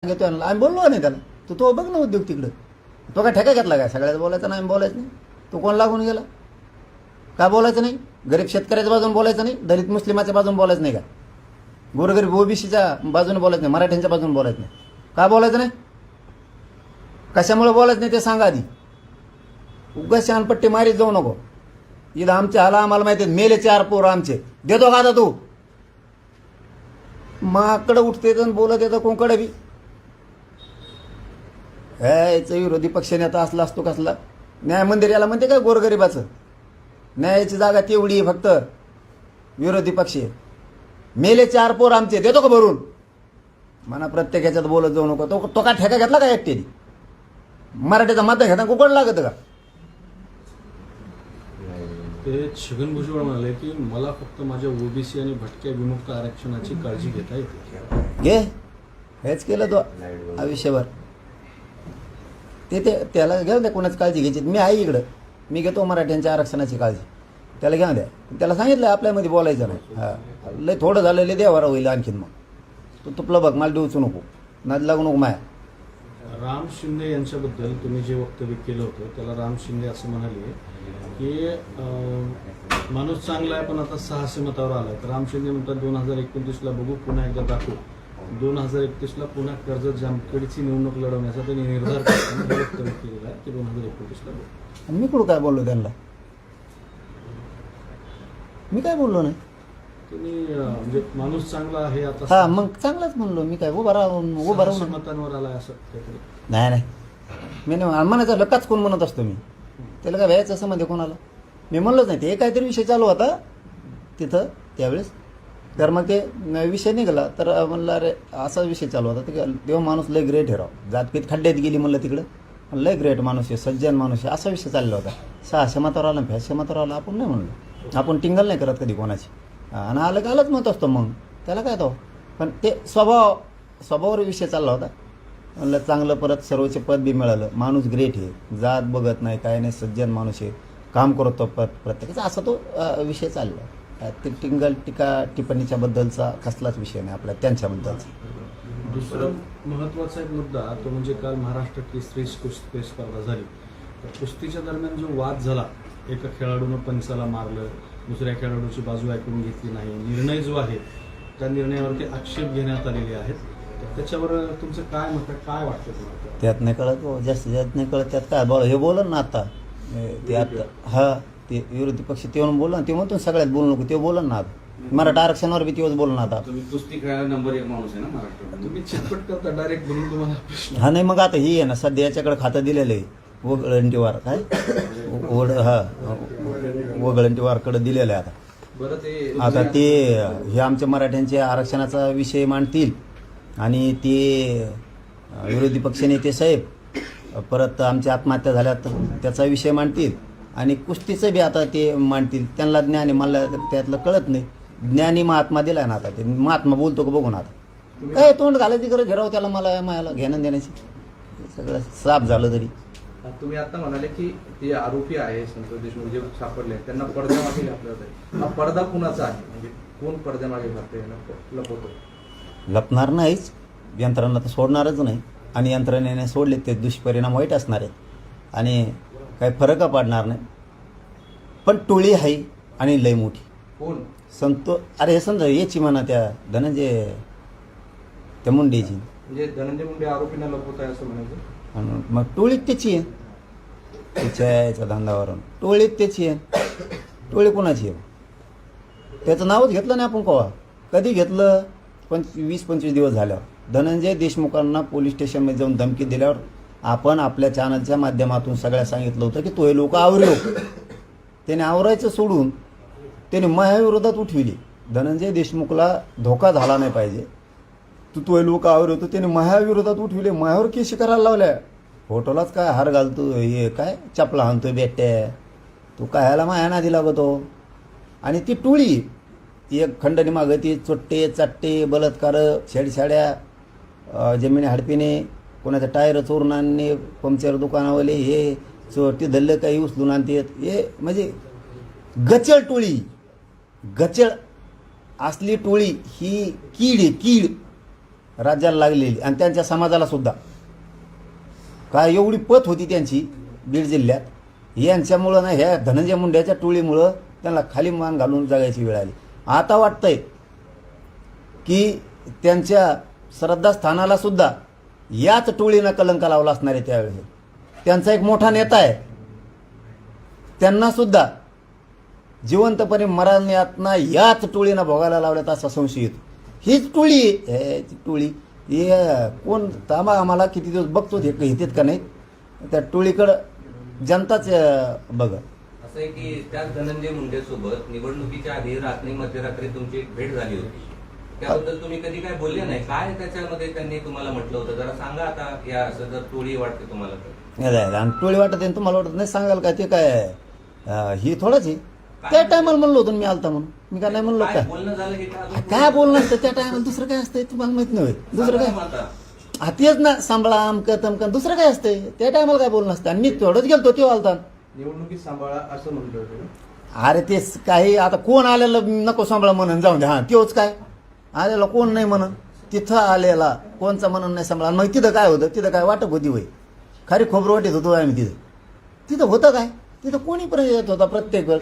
घेतो आम्ही बोललो नाही त्याला. तो बघ ना उद्योग तिकडं. तो काय ठेका घेतला काय? सगळ्याच बोलायचं नाही, बोलायचं नाही. तो कोण लागून गेला? का बोलायचं नाही? गरीब शेतकऱ्याच्या बाजून बोलायचं नाही, दलित मुस्लिमाच्या बाजून बोलायचं नाही का? गोरगरीब ओबीसीच्या बाजूने बोलायचं नाही, मराठ्यांच्या बाजून बोलायचं नाही. का बोलायचं नाही? कशामुळे बोलायचं नाही ते सांगा आधी. उगाच शानपट्टी मारीत जाऊ नको. इथं आमचे हाला आम्हाला माहिती आहे, मेले 4 पोरं आमचे. देतो का आता तू? माकडं उठते तर बोलत येतं कोणकडे बी. याचं विरोधी पक्षनेता असला असतो कसला. न्याय मंदिर याला म्हणते काय गोरगरिबाचं? न्यायाची जागा तेवढी आहे फक्त. विरोधी पक्ष मेले 4 पोर आमचे, देतो का भरून? म्हणा प्रत्येक ह्याच्यात बोलत जाऊ नको. तो का ठेका घेतला का एकट्याने? मराठीचा मत घेता कुकड लागत का? ते छगन भुजबळ म्हणाले की मला फक्त माझ्या ओबीसी आणि भटक्या विमुक्त आरक्षणाची काळजी घेता येते. घे, हेच केलं तो आयुष्यभर. त्याला घ्या द्या कोणाची काळजी घ्यायची. मी आहे इकडं, मी घेतो मराठ्यांच्या आरक्षणाची काळजी. त्याला घ्या द्या. त्याला सांगितलं आपल्यामध्ये बोलायचं नाही. हां, लय थोडं झालं, लय देवारा होईल आणखीन. मग तुपलं बघ, मला देऊच नको, नाद लागू नको माया. राम शिंदे यांच्याबद्दल तुम्ही जे वक्तव्य केलं होतं त्याला राम शिंदे असं म्हणाले की माणूस चांगला आहे पण आता 600 मतावर आलाय. तर राम शिंदे म्हणतात 2029ला बघू, पुन्हा एकदा दाखवू. 2031ला पुन्हा कर्जत जामखेडची निवडणूक लढवण्याचा त्यांनी निर्धार करताना वक्तव्य केलेला आहे की 2029ला बघू. मी कुठं काय बोललो त्यांना? मी काय बोललो नाही. तुम्ही म्हणजे माणूस चांगला आहे आता. हा, मग चांगलाच म्हणलो मी. काय उभा राहून 600 मतांवर आलाय असं काहीतरी. नाही मी नाही म्हणायचं. लकाच कोण म्हणत असतो मी. त्याला काय व्हायचं असं मध्ये कोणाला मी म्हणलोच नाही. ते काहीतरी विषय चालू होता तिथं त्यावेळेस. तर मग ते विषय निघाला. तर म्हणलं अरे असा विषय चालू होता. ते तेव्हा माणूस लय ग्रेट आहे राव. जातपीत खड्ड्यात गेली म्हणलं तिकडं. लय ग्रेट माणूस आहे, सज्जन माणूस आहे, असा विषय चालला होता. 600 मतावर आला, 500 मतावर आला. आपण नाही म्हणलो. आपण टिंगल नाही करत कधी कोणाची. आणि आलं का आलंच म्हणत असतो मग. त्याला काय तो. पण ते स्वभावावर विषय चालला होता. म्हणलं चांगलं परत सर्वोच्च पद बी मिळालं. माणूस ग्रेट आहे, जात बघत नाही, काय नाही, सज्जन माणूस आहे, काम करतो प्रत्येकाचा, असा तो विषय चालला. ते टिंगल टीका टिप्पणीच्या बद्दलचा कसलाच विषय नाही आपला, त्यांच्याबद्दलचा. दुसरं महत्त्वाचा एक मुद्दा तो म्हणजे काल महाराष्ट्र केसरी कुस्ती स्पर्धा झाली. तर कुस्तीच्या दरम्यान जो वाद झाला, एका खेळाडूनं पंचाला मारलं, दुसऱ्या खेळाडूची बाजू ऐकून घेतली नाही, निर्णय जो आहे त्या निर्णयावरती आक्षेप घेण्यात आलेले आहेत. तर त्याच्यावर तुमचं काय मत, काय वाटतं तुम्हाला? त्यात नाही कळत, जास्तीत जास्त नाही कळत. त्यात काय बोला, हे बोला ना आता ते आता. हा, ते विरोधी पक्ष ते म्हणून बोला ना. ते म्हणतो सगळ्यात बोलू नको, ते बोला ना आता. मराठा आरक्षणावर बी तेव्हाच बोलू ना आता. तुम्ही कुस्ती खेळायला नंबर 1 माणूस आहे ना महाराष्ट्रात. तुम्ही चितपट करता डायरेक्ट बोलून तुम्हाला प्रश्न. हा नाही, मग आता ही आहे ना सध्या याच्याकडे खातं दिलेलं आहे वगळंटीवार. काय वगळंटीवारकडे दिलेलं आहे आता. बरं, ते आता ते हे आमच्या मराठ्यांच्या आरक्षणाचा विषय मांडतील आणि ते विरोधी पक्षनेते साहेब परत आमच्या आत्महत्या झाल्या त्याचा विषय मांडतील आणि कुस्तीचं बी आता ते मांडतील. त्यांना ज्ञानी, मला त्यातलं कळत नाही. ज्ञानी महात्मा दिलाय ना आता. ते महात्मा बोलतो का बघून आता. काय तोंड घालायची गरज घेराव त्याला, मला घेणं देण्याची. सगळं साफ झालं तरी. तुम्ही आता म्हणाले की ते आरोपी आहे संतोष देशमुख जे सापडले त्यांना पडद्यामागे घातलं जाते. हा पडदा कुणाचा आहे? म्हणजे कोण पडद्यामागे घालतोय, लपवतो? लपणार नाहीच. यंत्रणा तर सोडणारच नाही. आणि यंत्रणेने सोडले ते दुष्परिणाम वाईट असणार आहेत आणि काही फरक पडणार नाही. पण टोळी आहे आणि लय मोठी. कोण? अरे हे समजा याची म्हणा, त्या धनंजय, त्या मुंडेची. म्हणजे धनंजय मुंडे आरोपींना लपवत आहे असं म्हणायचं. आणि मग टोळीत त्याची आहे. त्याच्या याच्या धंदावरून टोळीत त्याची आहे. टोळी कोणाची आहे? त्याचं नावच घेतलं नाही आपण कवा. कधी घेतलं? 20-25 दिवस झाल्यावर. धनंजय देशमुखांना पोलीस स्टेशनमध्ये जाऊन धमकी दिल्यावर आपण आपल्या चॅनलच्या माध्यमातून सगळ्या सांगितलं होतं की तो हे लोक आवरो. त्याने आवरायचं सोडून त्याने माझ्याविरोधात उठविली. धनंजय देशमुखला धोका झाला नाही पाहिजे, तो हे लोक आवर होतो. त्याने माझ्याविरोधात उठविले, माझ्यावर केशी करायला लावल्या. फोटोलाच काय हार घालतो, हे काय चपला हाणतोय बेट्या, तू काय ह्याला माया नादी लागतो. आणि ती टोळी एक खंडणी मागं ती चोट्टे चाट्टे बलात्कार, छेडछाड्या, जमिनी हडपिणे, कोणाच्या टायर चोरून आणणे, पंक्चर दुकानावाले हे चोटी धल्लं काही उचलून आणतात. हे म्हणजे गचळ टोळी, गचळ असली टोळी ही कीड आहे, कीड. राज्याला लागलेली आणि त्यांच्या समाजाला सुद्धा. काय एवढी पत होती त्यांची बीड जिल्ह्यात, यांच्यामुळं ना ह्या धनंजय मुंड्याच्या टोळीमुळं त्यांना खाली मान घालून जगायची वेळ आली. आता वाटतंय की त्यांच्या श्रद्धास्थानाला सुद्धा याच टोळीनं कलंक लावला असणार आहे त्यावेळेस. त्यांचा एक मोठा नेता आहे, त्यांना सुद्धा जिवंतपणे मरण्यातना याच टोळीनं भोगायला लावल्यात असा संशय येतो. हीच टोळी ती टोळी हे कोण तांबा आम्हाला किती दिवस बघतो ते येतात का नाही, त्या टोळीकडं जनताच बघ. असं आहे की त्याच धनंजय मुंडे सोबत निवडणुकीच्या आधी रात्री मध्यरात्री तुमची एक भेट झाली होती, त्याबद्दल तुम्ही कधी काय बोलले नाही. काय त्याच्यामध्ये त्यांनी तुम्हाला म्हटलं होतं, जरा सांगा आता. या असं जर टोळी वाटते तुम्हाला तर. आणि टोळी वाटत आहे तुम्हाला वाटत नाही, सांगाल का ते काय ही थोडंच आहे. त्या टायमाला म्हणलो होतो मी आलता म्हणून, मी काय नाही म्हणलो काय का. बोलणं झालं की काय बोलणं असतं त्या टायमाला, दुसरं काय असतंय तुम्हाला माहित नाही. दुसरं काय तेच ना, सांभाळा अमकं तमकं, दुसरं काय असतंय त्या टायमाला. काय बोलणं असतं. आणि मी तेवढंच गेलतो तेव्हा आलता. निवडणुकीत सांभाळा असं म्हणलं होतं. अरे ते काही आता कोण आलेलं नको सांभाळा म्हणून जाऊन द्या. हां तेच काय आलेला कोण नाही म्हणून, तिथं आलेला कोणचा म्हणून नाही सांभाळा. मग तिथं काय होतं, तिथं काय वाटप होती वय, खरी खोबरं वाटत होतो आम्ही तिथं होतं काय, तिथं कोणी पण येत होता प्रत्येक वेळ.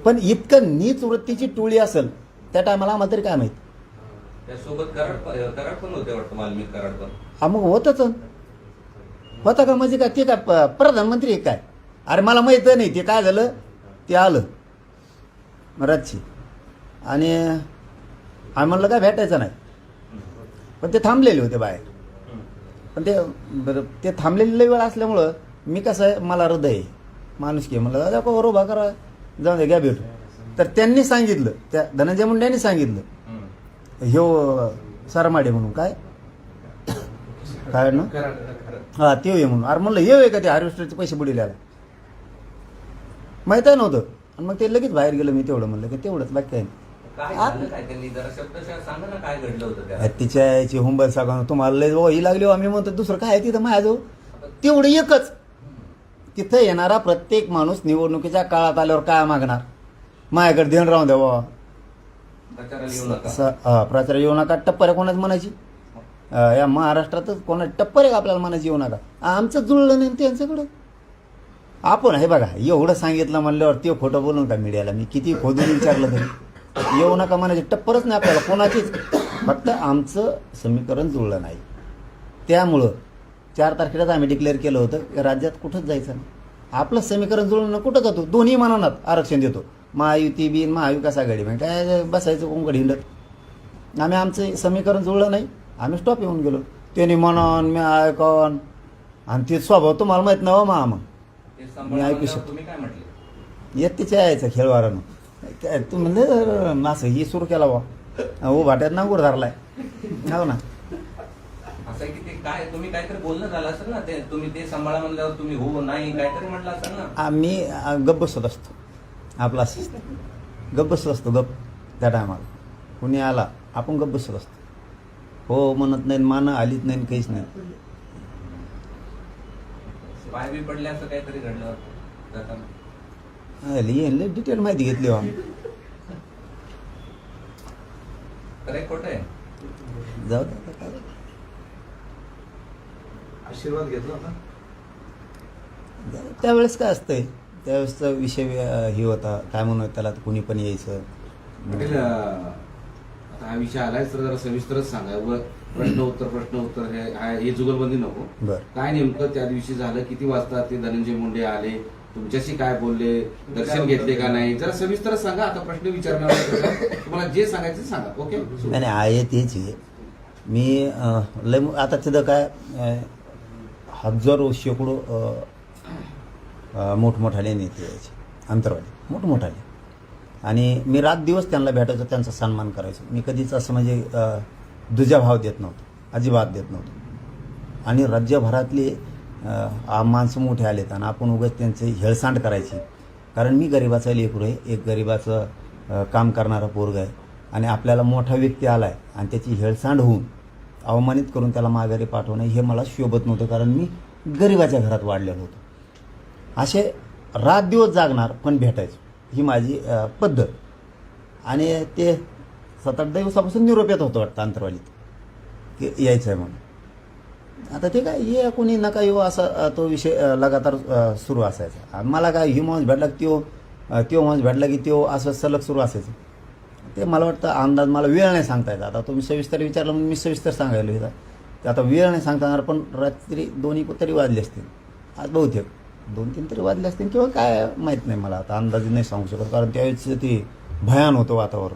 पण इतकं नीच वृत्तीची टोळी असेल त्या टायमाला आम्हाला तरी काय माहित. त्यासोबत कराड पण होते वाटतं, वाल्मिक कराड पण. हा मग होतच होता का, म्हणजे काय ते काय प्रधानमंत्री आहे काय. अरे मला माहित नाही ते काय झालं, ते आलं रातची आणि आम्ही म्हणलं काय भेटायचं नाही, पण ते थांबलेले होते बाहेर. पण ते बरं ते थांबलेली वेळ असल्यामुळं मी कसं आहे, मला हृदय आहे, माणूस की म्हणलं दादा को उभा करा, जाऊ दे घ्या भेटू. तर त्यांनी सांगितलं, त्या धनंजय मुंडेंनी सांगितलं ह्यो सरमाडे म्हणून काय ना हा ते ये म्हणून. अरे म्हणलं हे का ते हार्वेस्टरचे पैसे बुडीला माहित आहे नव्हतं. आणि मग ते लगेच बाहेर गेलं. मी तेवढं म्हणलं की तेवढंच बाकी काय नाही. काय झालं काय, त्यांनी जरा शब्दशः सांगा ना काय घडलं होतं त्या. तिच्या याची हुंबल सांगा तुम्हाला लय ही लागली. आम्ही म्हणतो दुसरं काय तिथं माझ्याजवळ तेवढं एकच. तिथं येणारा प्रत्येक माणूस निवडणुकीच्या काळात आल्यावर काय मागणार, माझ्याकडे ध्यान राहून द्या बाबा, प्रचाराला येऊ नका. प्रचार येऊ नका. टप्पर आहे कोणाच म्हणायची, या महाराष्ट्रातच कोणा टप्पर आहे आपल्याला म्हणायची येऊ नका. आमचं जुळलं नाही त्यांच्याकडं. आपण हे बघा एवढं सांगितलं म्हणल्यावर ते खोटं बोलून का मीडियाला, मी किती खोदून विचारलं तरी येऊ नका म्हणायची टप्परच नाही आपल्याला कोणाचीच. फक्त आमचं समीकरण जुळलं नाही. त्यामुळं 4 तारखेलाच आम्ही डिक्लेअर केलं होतं की राज्यात कुठंच जायचं नाही. आपलं समीकरण जुळणं कुठं जातो, दोन्ही मानात आरक्षण देतो. महायुती बिन महाविकास आघाडी म्हणजे काय बसायचं कोंकड हिंडत. आम्ही आमचं समीकरण जुळलं नाही, आम्ही स्टॉप येऊन गेलो. त्यांनी म्हणून मी ऐकून आणि ते स्वभाव तुम्हाला माहीत नवं मग ते मी ऐकू शकतो. तुम्ही काय म्हटले. येत तिच्या यायचं खेळवारानं काय तू म्हणलं असं ही सुरू केला बा भाट्यात नांगूर धरलाय हो ना. असं आहे की ते काय तुम्ही काहीतरी बोलणं झालं असेल ना, ते तुम्ही ते सांभाळा म्हणल्यावर तुम्ही हो नाही काहीतरी म्हटलं असेल ना. आम्ही गप्प बसत असतो. आपला असं गप्प बसत असतो. गप्प त्या टायमाला कुणी आला आपण गप्प बसत असतो. हो म्हणत नाही, मानं आलीच नाही, काहीच नाही. पाय बी पडले असं काहीतरी घडलं जाताना. डिटेल माहिती घेतली हो आम्ही. खरं खोटं आहे. जाऊ दे काय. आशीर्वाद घेतला होता त्यावेळेस काय असतंय, त्यावेळेसचा विषय हे होता काय म्हणून त्याला कुणी पण यायचं. पाटील, आता हा विषय आलाय तर जरा सविस्तरच सांगा. व प्रश्न उत्तर हे जुगलबंदी नको. बरं काय नेमकं त्या दिवशी झालं, किती वाजता ते धनंजय मुंडे आले, तुमच्याशी काय बोलले, दर्शन घेतले का नाही, जरा सविस्तर सांगा. आता प्रश्न विचारणार तुम्हाला जे सांगायचं ते सांगा. ओके नाही आहे तेच आहे. मी लय आता तिथं काय हजारो शेकडो मोठमोठाले नेते यायचे, अंतरवाले मोठमोठाले. आणि मी रात दिवस त्यांना भेटायचो, त्यांचा सन्मान करायचो. मी कधीच असं म्हणजे दुजाभाव देत नव्हतो, अजिबात देत नव्हतो. आणि राज्यभरातले माणसं मोठे आलेत आणि आपण उगाच त्यांचे हेळसांड करायची. कारण मी गरिबाचा लेकरू आहे, एक गरिबाचं काम करणारा पोरगा आहे. आणि आपल्याला मोठा व्यक्ती आला आहे आणि त्याची हेळसांड होऊन अवमानित करून त्याला माघारी पाठवणं हे मला शोभत नव्हतं. कारण मी गरिबाच्या घरात वाढलेलो होतो. असे रात दिवस जागणार पण भेटायचो, ही माझी पद्धत. आणि ते 7-8 दिवसापासून निरोप येत होतं वाटतं अंतरवालीत. की यायचं आहे म्हणून. आता ते काय ये कोणी नका येऊ असा तो विषय लगातार सुरू असायचा. आणि मला काय ही माणूस भेटला की त्यो माणूस भेटला की त्यो असं सलग सुरू असायचं. ते मला वाटतं अंदाज मला वेळ नाही सांगता येत. आता तुम्ही सविस्तर विचारलं म्हणून मी सविस्तर सांगायला येतं. ते आता वेळ नाही सांगता येणार, पण रात्री 2 तरी वाजले असतील आज, बहुतेक 2-3 तरी वाजले असतील किंवा काय माहीत नाही मला आता, अंदाजे नाही सांगू शकत. कारण त्यावेळेस ते भयान होतं वातावरण.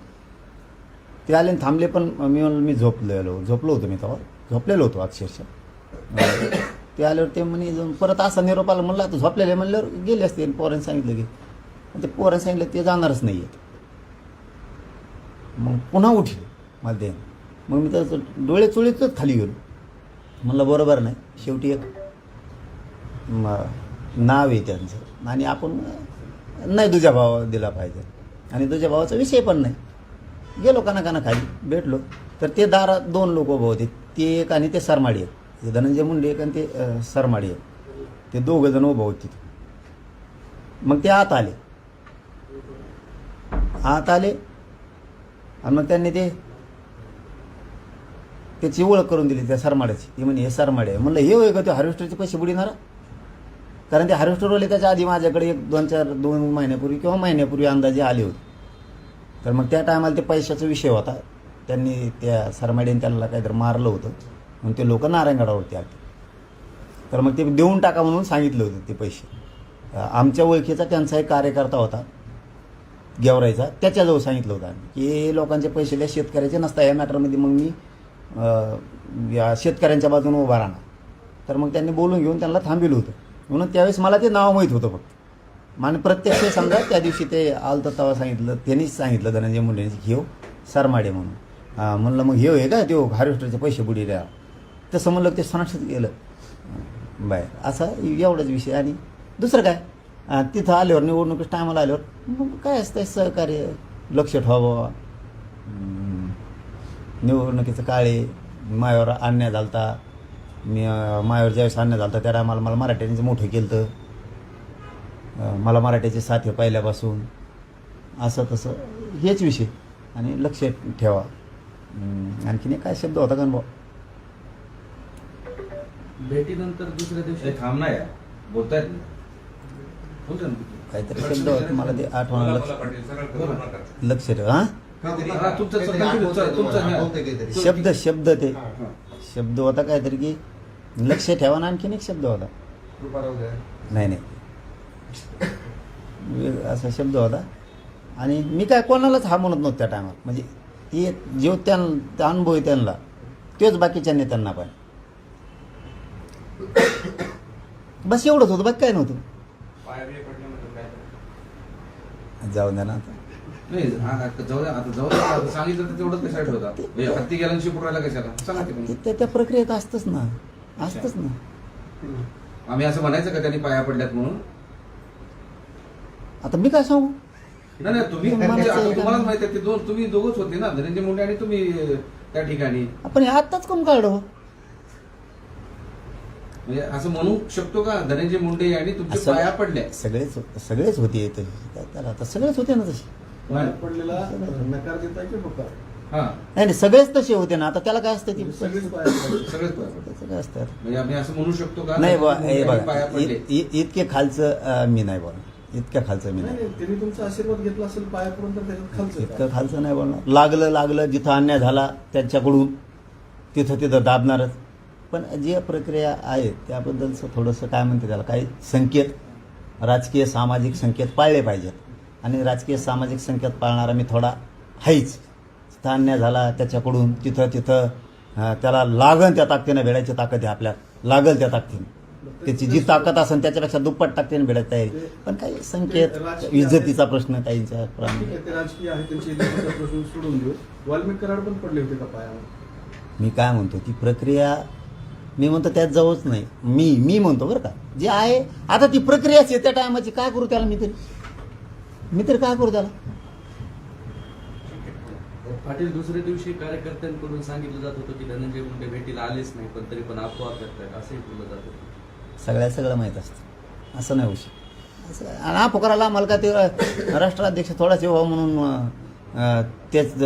ते आले आणि थांबले, पण मी झोपलो होतो. मी तेव्हा झोपलेलो होतो अक्षरशः. ते आल्यावर ते म्हणे परत असा निरोप आला. म्हणलं आता झोपलेले म्हणल्यावर गेले असते. पोरांनी सांगितलं की, ते पोरांनी सांगितलं ते जाणारच नाही आहेत. मग पुन्हा उठले मला ते. मग मी तर डोळे चोळीतच खाली गेलो. म्हणलं बरोबर नाही, शेवटी एक नाव आहे त्यांचं आणि आपण नाही दुजा भावा दिला पाहिजे. आणि दुजा भावाचा विषय पण नाही. गेलो काना खाली भेटलो तर ते दारात 2 लोक उभं होते. ते एक आणि ते सरमाडी आहेत. ते धनंजय मुंडे एक आणि ते सरमाडी आहेत. ते 2 जण उभं होते तिथे. मग ते आत आले आणि मग त्यांनी त्याची ओळख करून दिली त्या सरमाड्याची. ती म्हणे हे सरमाडे आहे. म्हणलं हे होय का ते हार्वेस्टरचे पैसे बुडीणार? कारण ते हार्वेस्टरवाले त्याच्या आधी माझ्याकडे 2 महिन्यापूर्वी किंवा महिन्यापूर्वी अंदाजे आले होते. तर मग त्या टायमाला ते पैशाचा विषय होता. त्यांनी त्या सरमाडीने त्यांना काहीतरी मारलं होतं म्हणून ते लोक नारायणगडावरती आले. तर मग ते देऊन टाका म्हणून सांगितलं होतं ते पैसे. आमच्या ओळखीचा त्यांचा एक कार्यकर्ता होता गेवरायचा, त्याच्याजवळ सांगितलं होतं की हे लोकांचे पैसे द्या, शेतकऱ्याचे नसता. या मॅटरमध्ये मग मी या शेतकऱ्यांच्या बाजूने उभा राहणार. तर मग त्यांनी बोलून घेऊन त्यांना थांबिलं होतं. म्हणून त्यावेळेस मला ते नाव माहीत होतं फक्त. आणि प्रत्यक्ष समजा त्या दिवशी ते आलं तर तेव्हा सांगितलं, त्यांनीच सांगितलं धनंजय मुंडेंनी घेऊ सरमाडे म्हणून. म्हणलं मग हे आहे का ते हार्वेस्टरचे पैसे बुडी द्या. तसं म्हणलं ते सणाक्षच गेलं बाय. असा एवढाच विषय. आणि दुसरं काय, तिथं आल्यावर निवडणुकीस टायमाला आल्यावर मग काय असतं सहकार्य, लक्ष ठेवावं. निवडणुकीचं काळे मायावर अन्याय झालता. मायावर ज्यावेळेस अन्याय झालता त्या टायमाला मला मराठ्यांचं मोठं केलं तर मला मराठ्याचे साथ आहे पहिल्यापासून. असं तसं हेच विषय. आणि लक्ष ठेवा. आणखीन एक काय शब्द होता का भाऊ? भेटीनंतर दुसऱ्या दिवशी थांब नाही बोलतायत काहीतरी शब्द होता मला ते आठवण. बोला, पाटील, सरळ करू नका. लक्ष ठेवा. हां शब्द ते शब्द होता काहीतरी की लक्ष ठेवा. ना आणखीन एक शब्द होता. नाही असा शब्द होता. आणि मी काय कोणालाच हा म्हणत नव्हतं त्या टायमात. म्हणजे ते जो त्या अनुभव आहे त्यांना तेच बाकीच्या नेत्यांना पण. बस एवढंच होतं, बाकी काय नव्हतं. पाया बिया पडल्यानंतर काय? जाऊ द्या ना आता. नाही जाऊ द्या आता सांगितलं तर तेवढंच कशासाठी होता. हत्ती गेला शिपुरायला कशाला सांगा ते पण. त्या प्रक्रियेत असतंच ना. आम्ही असं म्हणायचं का त्यांनी पाया पडल्यात म्हणून? आता मी काय सांगू? नाही तुम्ही म्हणजे आता तुम्हालाच माहिती आहे ते तुम्ही दोघंच होते ना, धनंजय मुंडे आणि तुम्ही त्या ठिकाणी. आपण हे आत्ताच कोण काढलो? म्हणजे असं म्हणू शकतो का धनंजय मुंडे आणि तुमच्या असं पाया पडल्या? सगळेच होते. त्याला आता सगळेच होते ना तसे. पडलेला नकार देता की होकार? हा नाही सगळेच तसे होते ना. आता त्याला काय असतं ती सगळेच पाया पडले. सगळेच पाया पडले. त्याचं काय असतं? म्हणजे आम्ही असं म्हणू शकतो का नाही बा, धनंजय हे मुंडे पाया बघा पडले? इतके खालचं मी नाही बोलणार. इतक्या खालचं मी नाही नाही. नाही, त्यांनी तुमचा आशीर्वाद घेतला असेल पायापर्यंत, त्याच्यात खालचं इतकं काय? खालचं नाही बोलणार. लागलं जिथं अन्याय झाला त्यांच्याकडून तिथं दाबणारच. पण जे प्रक्रिया आहे त्याबद्दलचं थोडंसं काय म्हणते त्याला, काही संकेत राजकीय सामाजिक संकेत पाळले पाहिजेत. आणि राजकीय सामाजिक संकेत पाळणारा मी थोडा आहेच. तिथं अन्याय झाला त्याच्याकडून तिथं त्याला लागल त्या ताकदीनं भेटायची ताकद आहे आपल्यात. लागल त्या ताकदीनं त्याची जी ताकद असेल त्याच्यापेक्षा दुप्पट ताकदीनं भेटायची आहे. पण काही संकेत इज्जतीचा प्रश्न काहींच्या ठीक आहे, ते राजकीय आहे, त्यांची इज्जतीचा प्रश्न सोडून देऊ. वाल्मिक कराड पण पडले होते का पायावर? मी काय म्हणतो ती प्रक्रिया मी म्हणतो त्यात जाऊच नाही. मी म्हणतो बरं का जे आहे आता ती प्रक्रियाच आहे त्या टायमाची. काय करू त्याला मी तरी काय करू त्याला? पाटील, दुसऱ्या दिवशी कार्यकर्त्यांकडून सांगितलं जात होतं की धनंजय मुंडे भेटीला आलेच नाही, पण तरी पण अफवा करतायत असंही बोललं जात होतं. सगळं माहीत असतं. असं नाही होऊ शकत. असं आणि हा फुकाराला आम्हाला का ते राष्ट्राध्यक्ष थोडाच व्हावं म्हणून तेच